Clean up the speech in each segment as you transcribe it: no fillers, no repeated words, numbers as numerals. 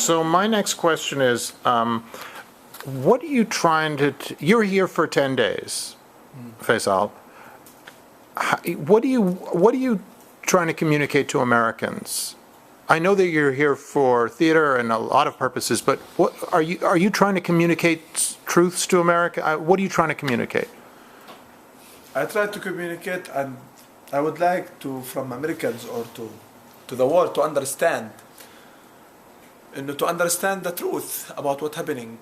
So my next question is, what are you trying to, you're here for 10 days, Faisal. What are you trying to communicate to Americans? I know that you're here for theater and a lot of purposes, but what are you trying to communicate truths to America? What are you trying to communicate? I try to communicate, and I would like to, from Americans or to the world, to understand, and to understand the truth about what's happening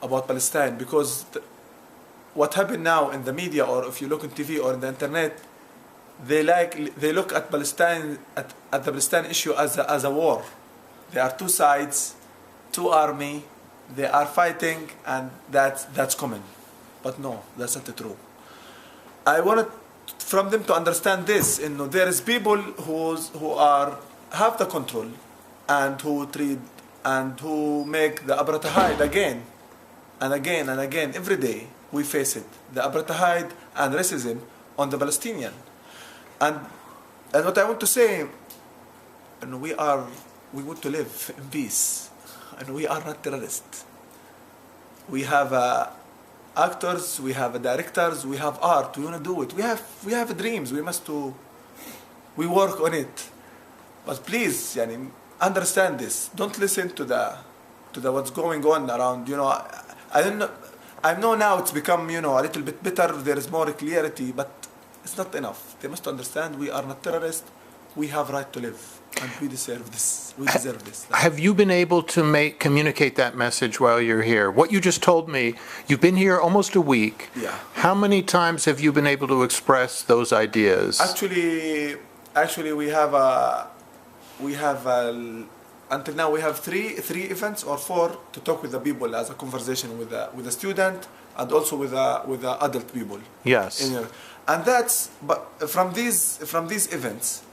about Palestine, because what happened now in the media, or if you look on TV or in the internet, they look at Palestine, at the Palestine issue as a war. There are two sides, two army, they are fighting, and that's common. But no, that's not true. I wanted from them to understand this. There is people who have the control, and who make the apartheid again and again and again. Every day we face it, the apartheid and racism on the Palestinian. And what I want to say, we want to live in peace, and we are not terrorists. We have actors, we have directors, we have art. We want to do it. We have dreams. We work on it. But please, understand this. Don't listen to the what's going on around. I don't know. I know now it's become a little bit better. There is more clarity, but it's not enough. They must understand we are not terrorists. We have right to live, and we deserve this. We deserve this. Have you been able to communicate that message while you're here? What you just told me, you've been here almost a week. Yeah. How many times have you been able to express those ideas? Actually, we have until now we have three events or four to talk with the people, as a conversation with the student, and also with the adult people. Yes. And but from these events,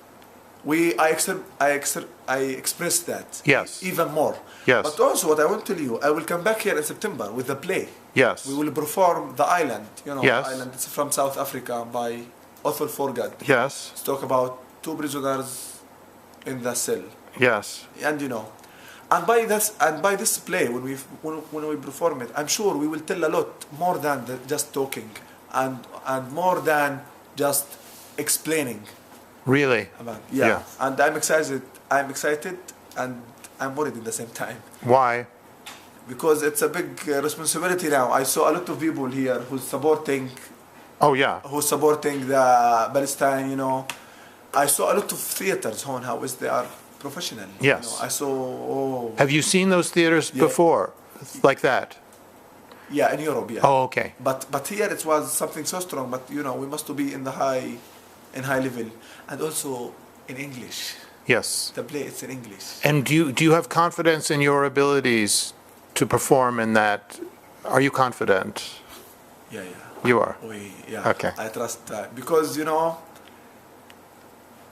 I express that. Yes. Even more. Yes. But also, what I want to tell you, I will come back here in September with a play. Yes. We will perform The Island. Yes. The Island. It's from South Africa by Othel Forgad. Yes. Let's talk about two prisoners in the cell. Yes. And and by this play, when we perform it, I'm sure we will tell a lot more than just talking, and more than just explaining. Really? Yeah. And I'm excited, and I'm worried at the same time. Why? Because it's a big responsibility now. I saw a lot of people here who's supporting. Oh yeah. Who's supporting the Palestine? I saw a lot of theaters, how they are professional. Yes. I saw. Have you seen those theaters before, like that? Yeah, in Europe. Yeah. Oh, okay. But here it was something so strong. But we must be in high level, and also in English. Yes. The play is in English. And do you have confidence in your abilities to perform in that? Are you confident? Yeah. You are. Yeah. Okay. I trust that because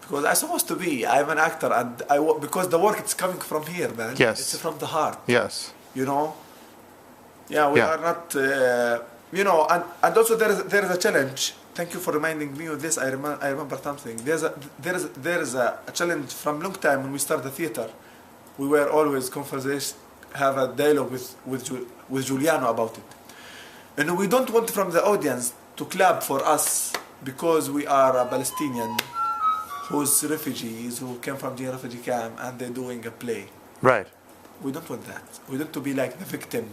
because I'm supposed to be. I'm an actor, and because the work is coming from here, man. Yes. It's from the heart. Yes. Yeah, we are not. And also there is a challenge. Thank you for reminding me of this. I remember something. There is a challenge from long time when we started the theater. We were always have a dialogue with Giuliano about it, and we don't want from the audience to clap for us because we are a Palestinian who's refugees who came from the refugee camp and they're doing a play. Right. We don't want that. We want to be like the victim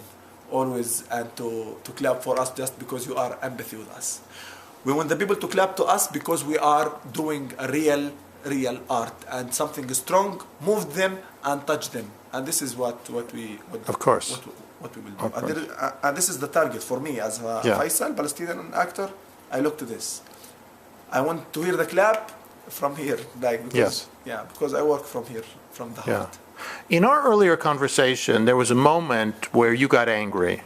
always, and to clap for us just because you are empathy with us. We want the people to clap to us because we are doing a real art, and something strong moved them and touched them. And this is what we of course what we will do. And this is the target for me as a Faisal, Palestinian actor. I look to this. I want to hear the clap from here, because I work from here, from the heart. In our earlier conversation, there was a moment where you got angry.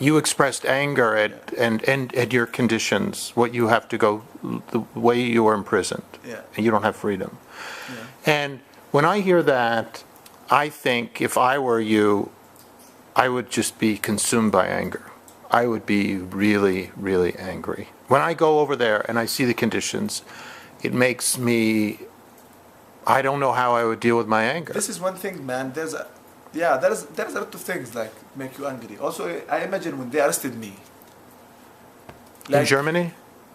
You expressed anger at your conditions, what you have to go, the way you are imprisoned, and you don't have freedom. And when I hear that, I think if I were you, I would just be consumed by anger. I would be really, really angry. When I go over there and I see the conditions, it makes me, I don't know how I would deal with my anger. This is one thing, man. There's a lot of things like make you angry. Also, I imagine when they arrested me. In Germany?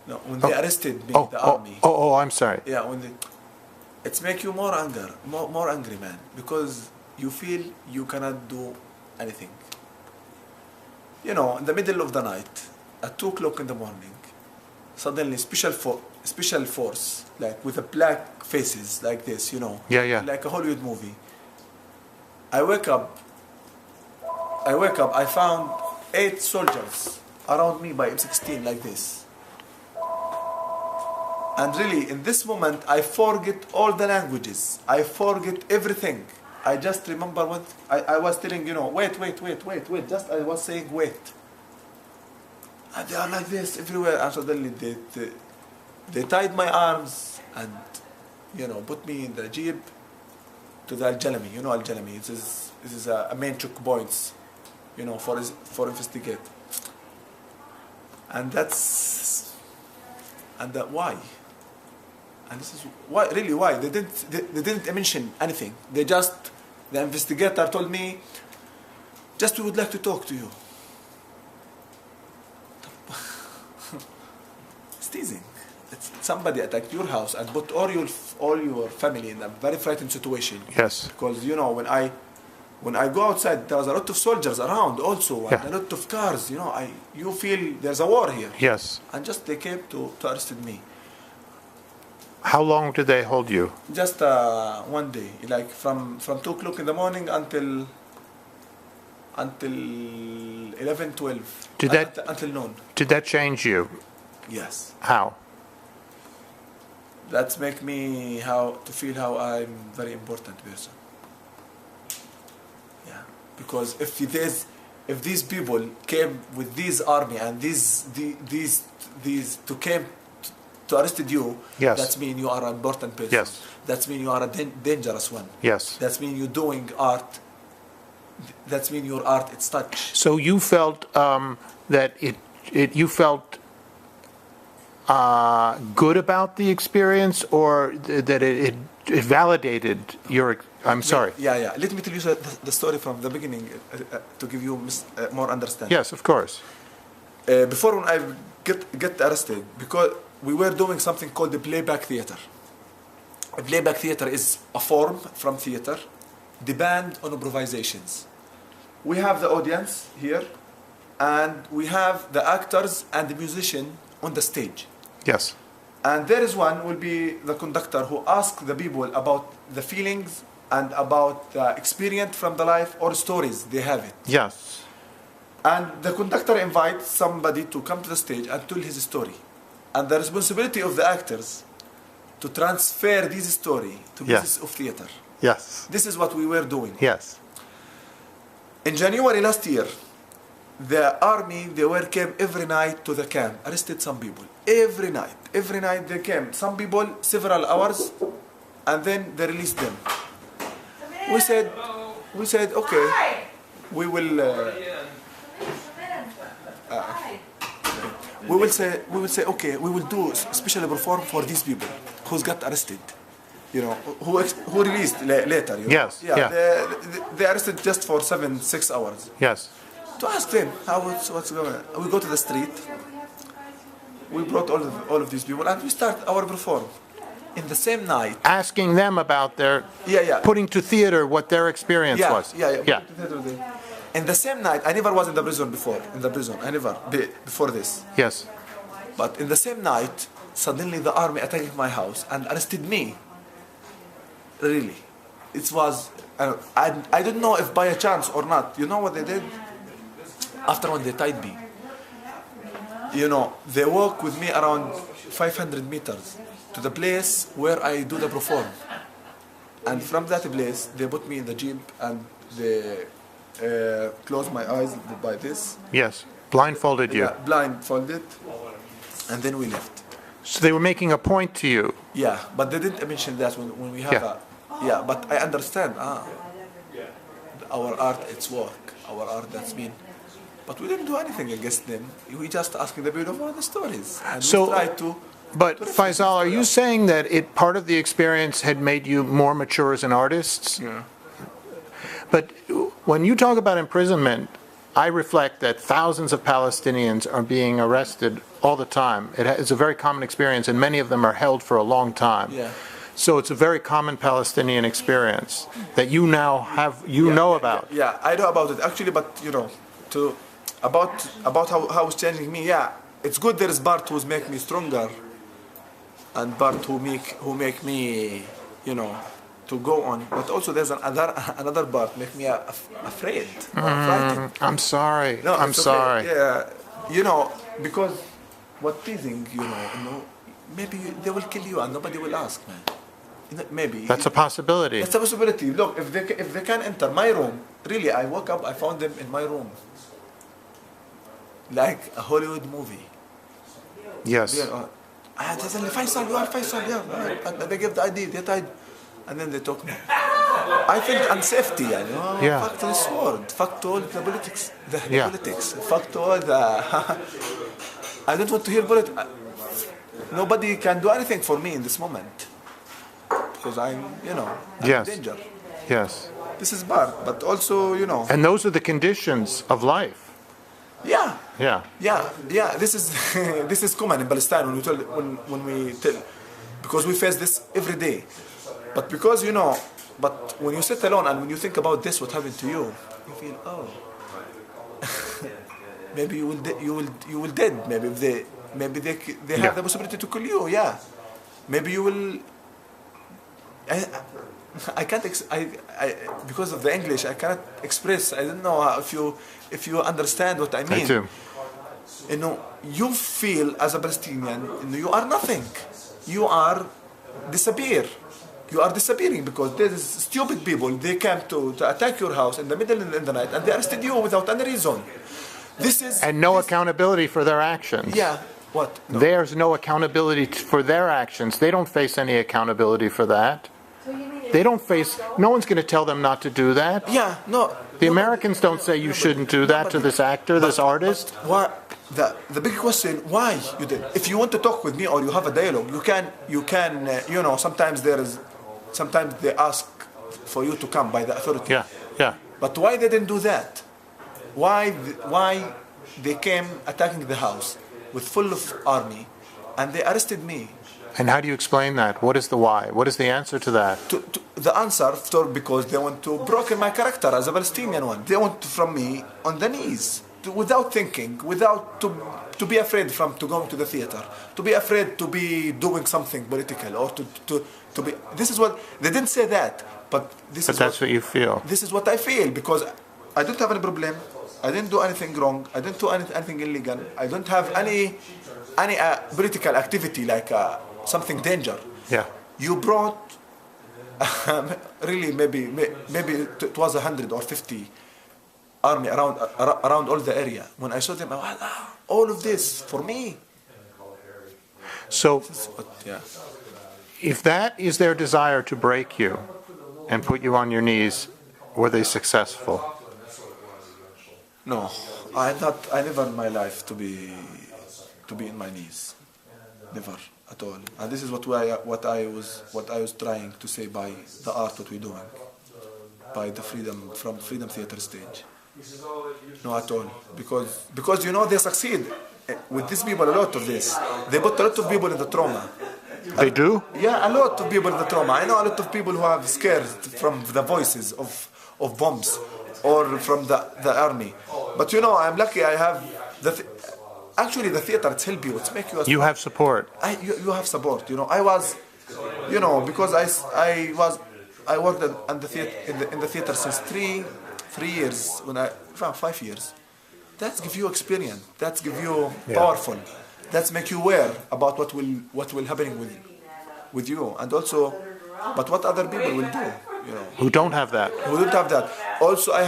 No, when they arrested me, the army. I'm sorry. Yeah, it's make you more angry, man, because you feel you cannot do anything. You know, in the middle of the night, at 2 o'clock in the morning, suddenly special force, like with the black faces like this, you know, like a Hollywood movie. I wake up, I found 8 soldiers around me by M16 like this. And really, in this moment, I forget all the languages. I forget everything. I just remember what I was telling, you know, wait. Just I was saying wait. And they are like this everywhere. And suddenly they tied my arms and, you know, put me in the jeep to the Al-Jalami. You know Al-Jalami. This is a main checkpoints, you know, for investigate. And why? And this is why, really why? They didn't mention anything. The investigator told me, just we would like to talk to you. It's teasing. Somebody attacked your house and put all your family in a very frightened situation. Yes. Because, you know, when I go outside, there was a lot of soldiers around also, and a lot of cars, you know, you feel there's a war here. Yes. And just they came to arrested me. How long did they hold you? Just one day, like from 2 o'clock in the morning until 11, 12. Until noon. Did that change you? Yes. How? That make me feel how I'm very important person. Yeah, because if these people came with this army and these came to arrested you, yes, that means you are an important person. Yes. That means you are a dangerous one. Yes. That means you're doing art. That means your art it's touch. So you felt that you felt good about the experience, or that it validated your? I'm sorry. Yeah. Let me tell you the story from the beginning to give you more understanding. Yes, of course. Before when I get arrested, because we were doing something called the playback theater. A playback theater is a form from theater, depend on improvisations. We have the audience here, and we have the actors and the musician on the stage. Yes. And there is one will be the conductor who asks the people about the feelings and about the experience from the life or stories they have it. Yes. And the conductor invites somebody to come to the stage and tell his story. And the responsibility of the actors to transfer this story to pieces of theater. Yes. This is what we were doing. Yes. In January last year, the army, came every night to the camp, arrested some people. Every night they came. Some people, several hours, and then they released them. We said, okay, we will say, okay, we will do special perform for these people who's got arrested, you know, who released later. You know? Yes. Yeah. They arrested just for 6 hours. Yes. To ask them what's going on. We go to the street. We brought all of these people and we start our perform. In the same night, asking them about their putting to theater what their experience was. Yeah. In the same night, I never was in the prison before. I never before this. Yes. But in the same night, suddenly the army attacked my house and arrested me. Really, it was. I don't know if by a chance or not. You know what they did? After when they tied me, you know, they walked with me around 500 meters to the place where I do the perform. And from that place, they put me in the jeep and they closed my eyes by this. Yes, blindfolded you. Yeah, blindfolded. And then we left. So they were making a point to you. Yeah, but they didn't mention that when we have but I understand. Our art, it's work. Our art, that's mean. But we didn't do anything against them. We just asking the people for the stories. And we tried to But Faisal, are you saying that part of the experience had made you more mature as an artist? Yeah. But when you talk about imprisonment, I reflect that thousands of Palestinians are being arrested all the time. It's a very common experience, and many of them are held for a long time. Yeah. So it's a very common Palestinian experience that you now have, know about. Yeah, I know about it actually, but about how it's changing me. Yeah, it's good. There is part who's make me stronger, and part who make me, to go on. But also there's another part make me afraid. Frightened. I'm sorry. No, I'm it's okay. sorry. Yeah, because what teasing, maybe they will kill you and nobody will ask, man. Maybe That's a possibility. that's a possibility. Look, if they can enter my room, really, I woke up, I found them in my room, like a Hollywood movie. Yes. They said, Faisal, you are Faisal, yeah. And they gave the ID, they tied, and then they took me. I felt unsafety, Yeah. Fuck the sword, fuck to all the politics, Yeah. politics, fuck to all the. I don't want to hear politics. Nobody can do anything for me in this moment. Because I'm Yes. in danger. Yes. This is bad, but also, And those are the conditions of life. yeah, Yeah. This is this is common in Palestine when we tell, because we face this every day. But because but when you sit alone and when you think about this, what happened to you, you feel maybe you will dead. Maybe they have Yeah. the possibility to kill you. Yeah, maybe you will. I can't because of the English I cannot express. I don't know if you understand what I mean. I do. You feel as a Palestinian, you are nothing. You are disappear. You are disappearing because there is stupid people. They came to attack your house in the middle of the night and they arrested you without any reason. And no accountability for their actions. Yeah. What? No. There's no accountability for their actions. They don't face any accountability for that. They don't face, no one's going to tell them not to do that. Yeah, no. The Americans don't say you shouldn't do that to this actor, this artist. Why? The big question, why you did? If you want to talk with me or you have a dialogue, you can sometimes they ask for you to come by the authority. Yeah, yeah. But why they didn't do that? Why they came attacking the house with full of army and they arrested me? And how do you explain that? What is the why? What is the answer to that? The answer, because they want to broken my character as a Palestinian one. They want from me on the knees, without thinking, without to be afraid to going to the theater, to be afraid to be doing something political, or to be. This is what they didn't say that, but that's what you feel. This is what I feel because I don't have any problem. I didn't do anything wrong. I didn't do anything illegal. I don't have any political activity like something danger. Yeah. You brought really maybe it was 100 or 50 army around all the area. When I saw them, I was, all of this for me. So, Yeah. if that is their desire to break you and put you on your knees, were they successful? No, I never in my life to be in my knees, never at all. And this is what I was trying to say by the art what we're doing, by the freedom theater stage. No, at all, because they succeed with these people. A lot of this, they put a lot of people in the trauma. They do? Yeah, a lot of people in the trauma. I know a lot of people who are scared from the voices of bombs or from the army. But I'm lucky. I have actually the theater. It's help you. It's make you. You have support. You have support. I was, because I worked in the theater since 3 years. 5 years. That's give you experience. That's give you powerful. That's make you aware about what will happening with you, and also, but what other people will do. Who don't have that. Who don't have that. Also, I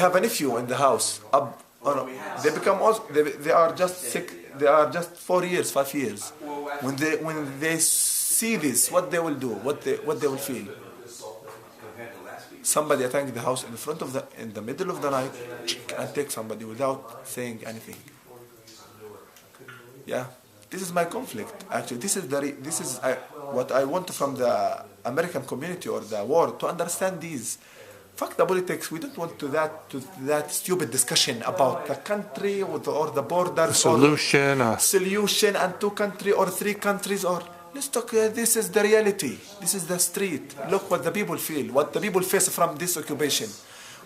have a nephew in the house. They become also, they are just sick. They are just 4 years, 5 years. When they see this, what they will do, what they will feel. Somebody attacking the house in the middle of the night and take somebody without saying anything. Yeah, This is my conflict. Actually, this is what I want from the American community or the world to understand these. Fuck the politics. We don't want to that stupid discussion about the country or the borders Solution. or solution and 2 countries or 3 countries or let's talk. This is the reality. This is the street. Look what the people feel. What the people face from this occupation.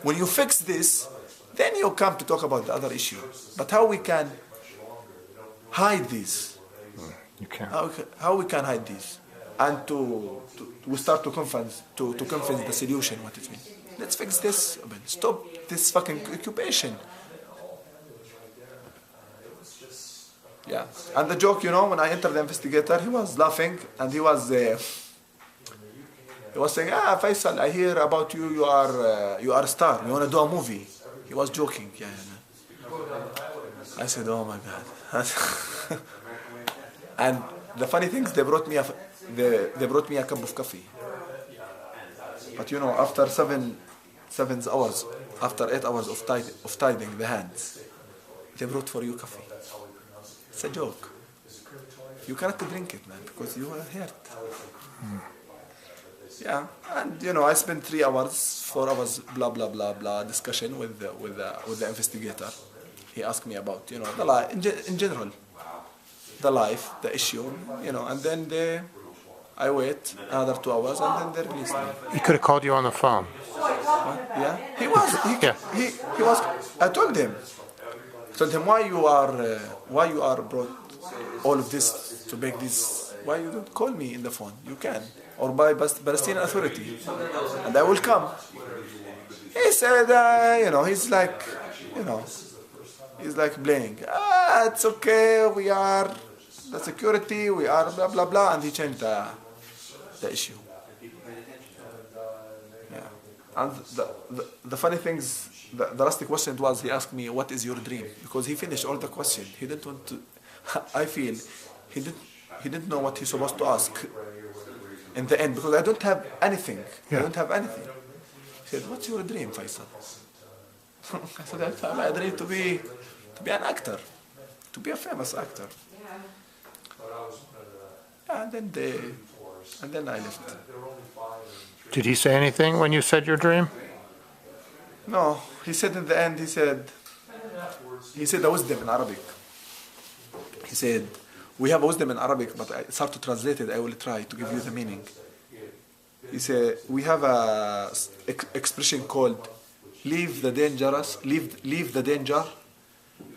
When you fix this, then you come to talk about the other issue. But how we can hide this? You can't. How we can hide this? And we start to convince the solution what it means. Let's fix this. Stop this fucking occupation. Yeah. And the joke, when I entered the investigator, he was laughing and he was saying, Faisal, I hear about you. You are a star. You want to do a movie? He was joking. Yeah. I said, oh my God. And the funny thing is, they brought me a cup of coffee. But after 7 hours, after 8 hours of tying the hands, they brought for you coffee. It's a joke. You cannot drink it, man, because you are hurt. Yeah, and I spent 3 hours, 4 hours, blah blah blah blah, discussion with the investigator. He asked me about the life in general, the life, the issue, and then I wait another 2 hours, and then they released me. He could have called you on the phone. What? Yeah, he was. He was. I told him why you are brought all of this to make this. Why you don't call me in the phone? You can, or by Palestinian Authority, and I will come. He said, he's like blaming. It's okay. We are the security. We are blah blah blah, and he changed the issue. Yeah, and the funny thing is, the last question was he asked me, "What is your dream?" Because he finished all the question. He didn't want to. I feel he didn't know what he's supposed to ask in the end, because I don't have anything. Yeah. I don't have anything. He said, "What's your dream, Faisal?" I said, "I dream to be an actor, to be a famous actor." And then I left. Did he say anything when you said your dream? No, he said in the end, he said the wisdom in Arabic. He said, we have wisdom in Arabic, but it's hard to translate it. I will try to give you the meaning. He said, we have a expression called leave the danger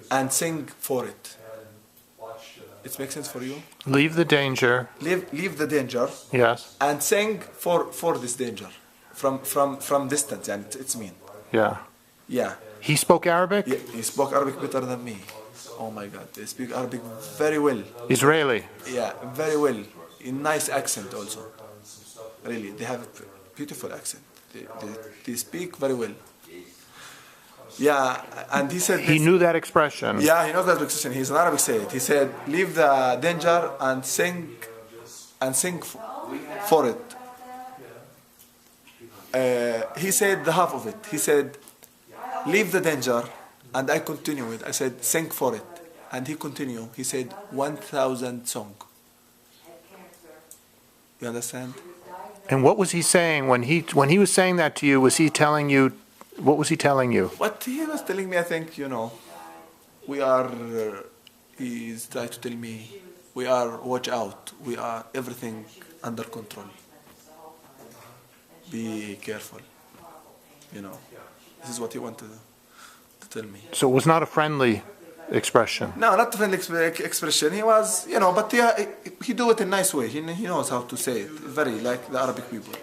and sing for it. It makes sense for you? Leave the danger. Leave the danger. Yes. And sing for this danger from distance, and it's mean. Yeah. Yeah. He spoke Arabic? Yeah, he spoke Arabic better than me. Oh my God, they speak Arabic very well. Israeli? Yeah, very well. In nice accent also. Really, they have a beautiful accent. They speak very well. Yeah, and he said... He knew that expression. Yeah, he knows that expression. He's an Arabic said. He said, leave the danger and sing for it. He said the half of it. He said, leave the danger, and I continue it. I said, sing for it. And he continued. He said, 1,000 song. You understand? And what was he saying when he was saying that to you? Was he telling you, what was he telling you? What he was telling me, I think, we are, he's trying to tell me, we are, watch out, we are everything under control. Be careful. This is what he wanted to tell me. So it was not a friendly expression? No, not a friendly expression. He was, but he do it in a nice way. He knows how to say it. Very like the Arabic people.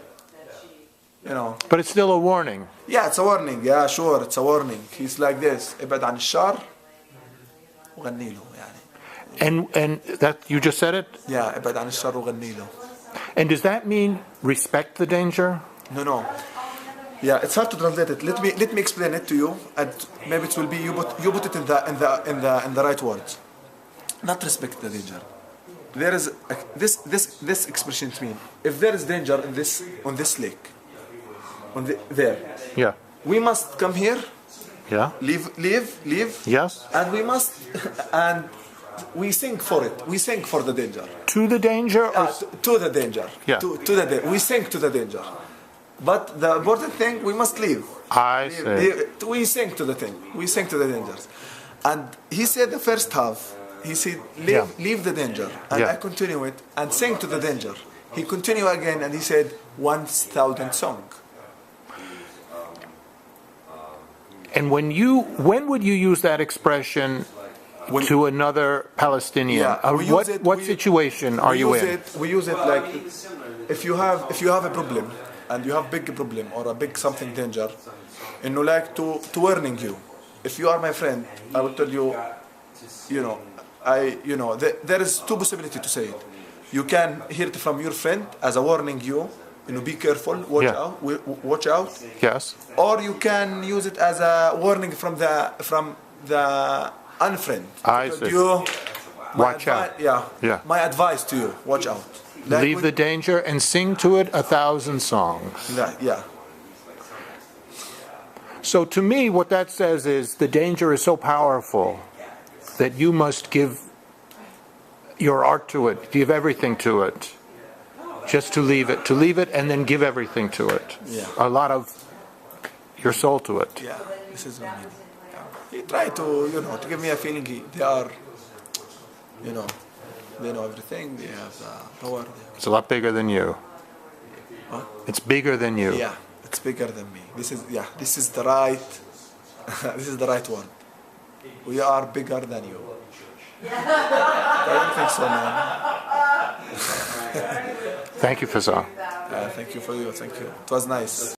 But it's still a warning. Yeah, it's a warning. Yeah, sure, it's a warning. He's like this. ابعد عن الشر وغني له يعني. And that you just said it? Yeah, ابعد عن الشر وغني له. And does that mean respect the danger? No. Yeah, it's hard to translate it. Let me explain it to you, and maybe it will be you put it in the right words. Not respect the danger. There is this expression to mean if there is danger on this lake, there. Yeah. We must come here. Yeah. Leave. Yes. And we must and we sing for it. We sing for the danger. To the danger? Or To the danger. Yeah. To the we sing to the danger. But the important thing, we must leave. I see. We sing to the thing. We sing to the dangers. And he said the first half, he said, leave the danger. And I continue it and sing to the danger. He continued again and he said, 1,000 song. And when would you use that expression to another Palestinian? What situation are you in? We use it like if you have a problem and you have big problem or a big something danger, and like to warning you. If you are my friend, I will tell you, there is two possibilities to say it. You can hear it from your friend as a warning you, be careful, watch out. Yes. Or you can use it as a warning from the unfriend. I see. Watch out. Yeah. My advice to you, watch out. Leave the danger and sing to it 1,000 songs. Yeah. So to me, what that says is the danger is so powerful that you must give your art to it, give everything to it, just to leave it and then give everything to it. Yeah. A lot of your soul to it. Yeah, this is what I mean. He tried to, to give me a feeling they are, they know everything, they have power. It's a lot bigger than you. Huh? It's bigger than you. Yeah, it's bigger than me. This is the right, this is the right one. We are bigger than you. I don't think so, man. Thank you, Faisal. Thank you for you. Thank you. It was nice.